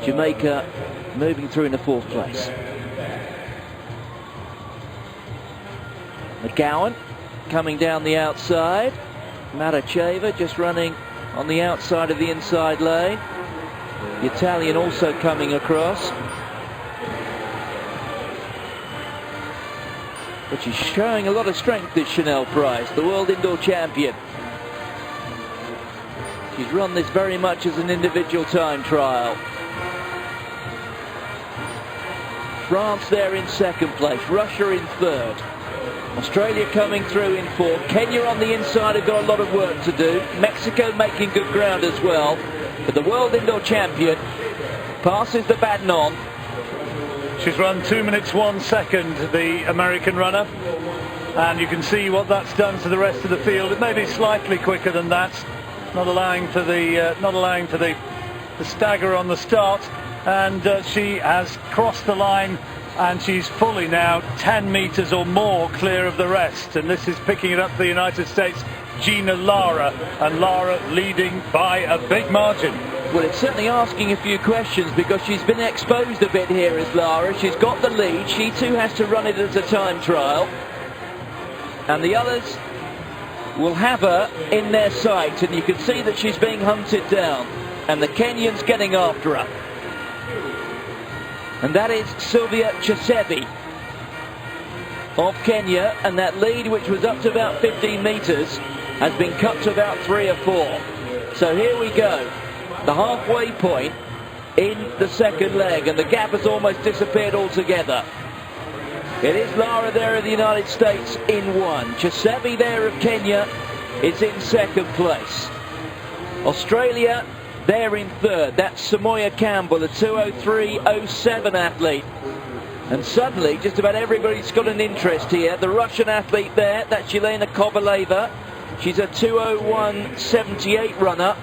Jamaica moving through in the fourth place. McGowan coming down the outside. Maracheva just running on the outside of the inside lane. The Italian also coming across. But she's showing a lot of strength, this Chanel Price, the world indoor champion. She's run this very much as an individual time trial. France there in second place, Russia in third. Australia coming through in fourth. Kenya on the inside have got a lot of work to do. Mexico making good ground as well. But the world indoor champion passes the baton on. She's run 2 minutes 1 second, the American runner, and you can see what that's done to the rest of the field. It may be slightly quicker than that, not allowing for the stagger on the start, and she has crossed the line, and she's fully now 10 meters or more clear of the rest. And this is picking it up for the United States, Gina Lara, and Lara leading by a big margin. Well, it's certainly asking a few questions because she's been exposed a bit here as Lara. She's got the lead. She too has to run it as a time trial. And the others will have her in their sights. And you can see that she's being hunted down. And the Kenyans getting after her. And that is Sylvia Chesebi of Kenya. And that lead, which was up to about 15 meters, has been cut to about 3 or 4. So here we go. The halfway point in the second leg, and the gap has almost disappeared altogether. It is Lara there of the United States in 1. Chesebi there of Kenya is in second place. Australia there in third. That's Samoya Campbell, a 2:03.07 athlete. And suddenly, just about everybody's got an interest here. The Russian athlete there, that's Yelena Kovaleva. She's a 2:01.78 runner.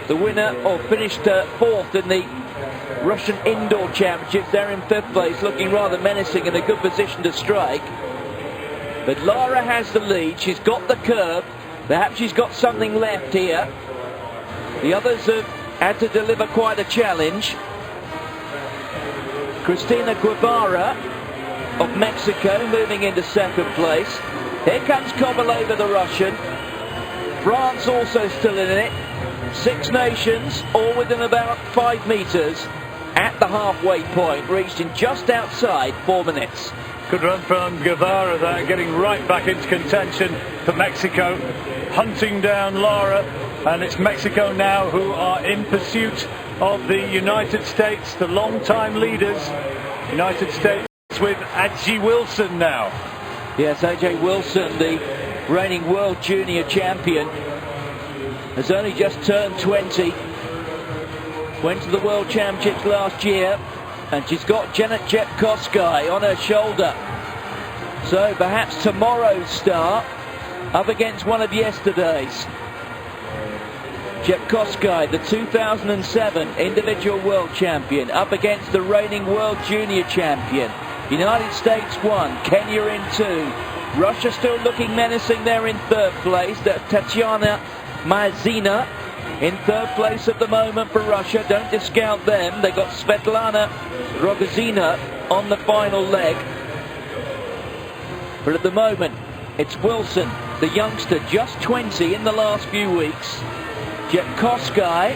The winner, or finished fourth in the Russian Indoor Championships. They're in fifth place, looking rather menacing in a good position to strike. But Lara has the lead. She's got the curve. Perhaps she's got something left here. The others have had to deliver quite a challenge. Cristina Guevara of Mexico moving into second place. Here comes Kovaleva, the Russian. France also still in it. 6 nations, all within about 5 meters at the halfway point, reached in just outside 4 minutes. Good run from Guevara there, getting right back into contention for Mexico, hunting down Lara, and it's Mexico now who are in pursuit of the United States, the long-time leaders. United States with AJ Wilson now. Yes, AJ Wilson, the reigning world junior champion, has only just turned 20. Went to the World Championships last year, and she's got Janet Jepkosgei on her shoulder. So perhaps tomorrow's start up against one of yesterday's. Jepkosgei, the 2007 individual world champion, up against the reigning world junior champion. United States 1, Kenya in 2. Russia still looking menacing there in third place. That's Tatiana Mazina in third place at the moment for Russia. Don't discount them. They got Svetlana Rogozina on the final leg. But at the moment, it's Wilson, the youngster, just 20 in the last few weeks. Jepkosgei,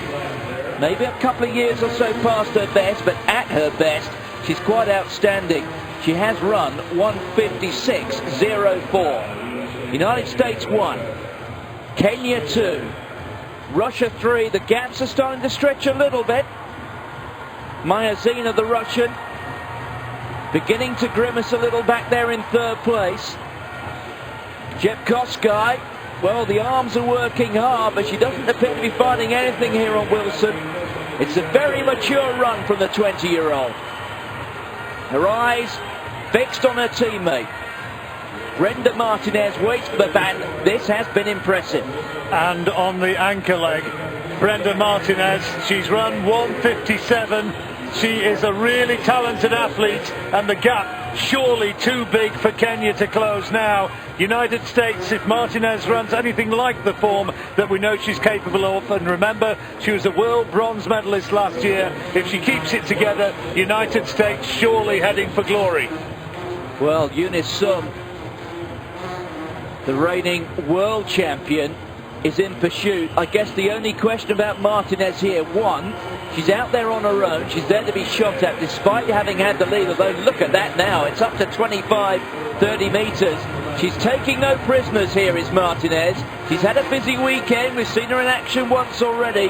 maybe a couple of years or so past her best, but at her best, she's quite outstanding. She has run 1:56.04. United States 1. Kenya 2, Russia 3. The gaps are starting to stretch a little bit. Mayazina, the Russian, beginning to grimace a little back there in third place. Jepkosgei, well, the arms are working hard, but she doesn't appear to be finding anything here on Wilson. It's a very mature run from the 20-year-old. Her eyes fixed on her teammate. Brenda Martinez waits for the baton. This has been impressive. And on the anchor leg, Brenda Martinez, she's run 1:57. She is a really talented athlete, and the gap surely too big for Kenya to close now. United States, if Martinez runs anything like the form that we know she's capable of, and remember, she was a world bronze medalist last year, if she keeps it together, United States surely heading for glory. Well, Eunice Sum, the reigning world champion, is in pursuit. I guess the only question about Martinez here, one, she's out there on her own. She's there to be shot at despite having had the lead, although look at that now. It's up to 25, 30 metres. She's taking no prisoners here, is Martinez. She's had a busy weekend. We've seen her in action once already.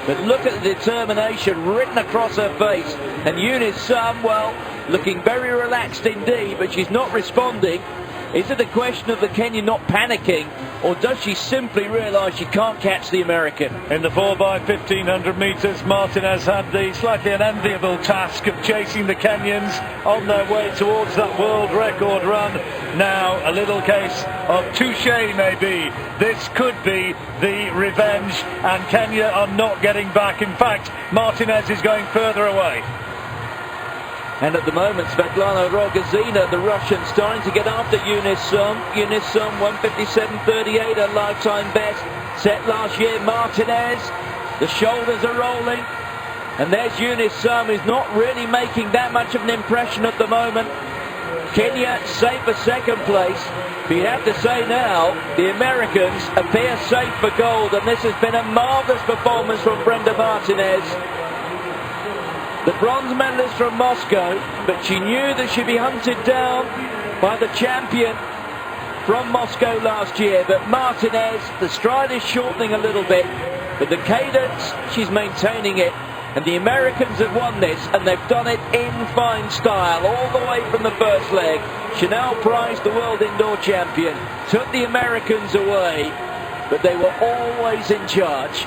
But look at the determination written across her face. And Eunice Sum, well, looking very relaxed indeed, but she's not responding. Is it a question of the Kenyan not panicking, or does she simply realise she can't catch the American? In the 4x1500 metres, Martinez had the slightly unenviable task of chasing the Kenyans on their way towards that world record run. Now, a little case of touche maybe. This could be the revenge, and Kenya are not getting back. In fact, Martinez is going further away. And at the moment, Svetlana Rogozina, the Russian, starting to get after Eunice Sum. Eunice Sum, 157.38, her lifetime best. Set last year, Martinez. The shoulders are rolling. And there's Eunice Sum, who's not really making that much of an impression at the moment. Kenya safe for second place. But you have to say now, the Americans appear safe for gold. And this has been a marvellous performance from Brenda Martinez. The bronze medalist from Moscow, but she knew that she'd be hunted down by the champion from Moscow last year. But Martinez, the stride is shortening a little bit, but the cadence, she's maintaining it. And the Americans have won this, and they've done it in fine style, all the way from the first leg. Chanel Price, the world indoor champion, took the Americans away, but they were always in charge.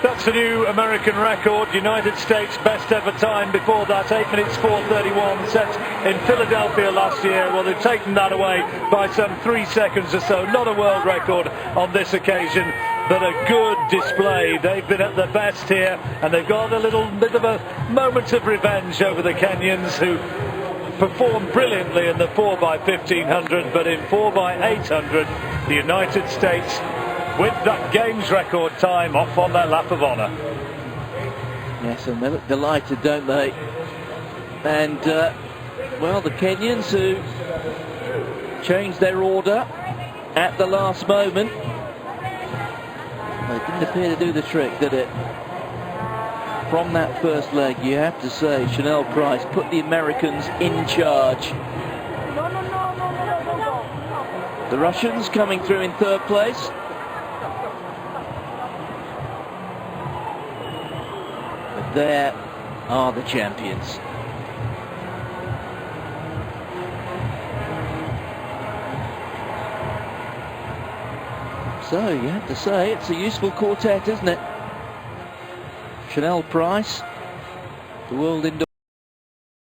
That's a new American record. United States best ever time before that, 8 minutes 4:31, set in Philadelphia last year. Well, they've taken that away by some 3 seconds or so. Not a world record on this occasion, but a good display. They've been at their best here, and they've got a little bit of a moment of revenge over the Kenyans, who performed brilliantly in the 4x1500, but in 4x800, the United States, with that games record time, off on their lap of honour. Yes, and they look delighted, don't they? And, well, the Kenyans, who changed their order at the last moment, well, it didn't appear to do the trick, did it? From that first leg, you have to say, Chanel Price put the Americans in charge. The Russians coming through in third place. There are the champions. So you have to say it's a useful quartet, isn't it? Chanel Price, the world indoor